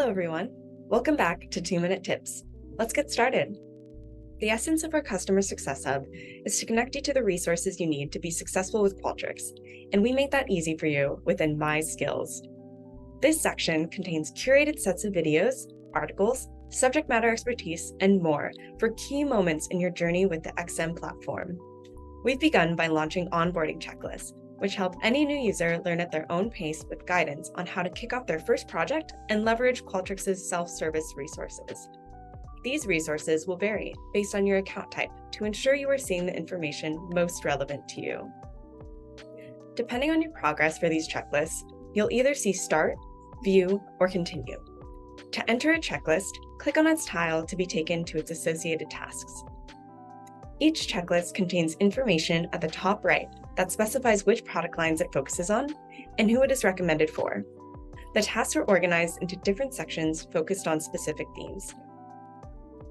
everyone. Welcome back to 2-Minute Tips. Let's get started. The essence of our Customer Success Hub is to connect you to the resources you need to be successful with Qualtrics, and we make that easy for you within My Skills. This section contains curated sets of videos, articles, subject matter expertise, and more for key moments in your journey with the XM platform. We've begun by launching onboarding checklists, which help any new user learn at their own pace with guidance on how to kick off their first project and leverage Qualtrics' self-service resources. These resources will vary based on your account type to ensure you are seeing the information most relevant to you. Depending on your progress for these checklists, you'll either see Start, View, or Continue. To enter a checklist, click on its tile to be taken to its associated tasks. Each checklist contains information at the top right that specifies which product lines it focuses on and who it is recommended for. The tasks are organized into different sections focused on specific themes.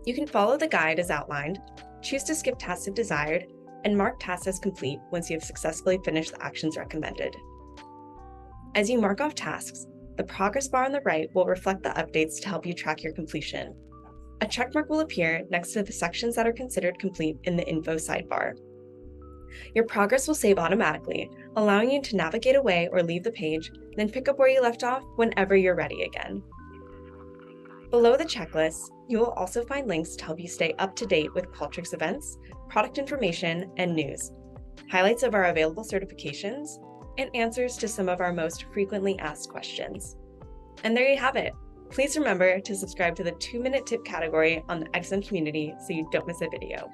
You can follow the guide as outlined, choose to skip tasks if desired, and mark tasks as complete once you have successfully finished the actions recommended. As you mark off tasks, the progress bar on the right will reflect the updates to help you track your completion. A checkmark will appear next to the sections that are considered complete in the info sidebar. Your progress will save automatically, allowing you to navigate away or leave the page, then pick up where you left off whenever you're ready again. Below the checklist, you will also find links to help you stay up to date with Qualtrics events, product information, and news, highlights of our available certifications, and answers to some of our most frequently asked questions. And there you have it. Please remember to subscribe to the 2-Minute Tip category on the XM community so you don't miss a video.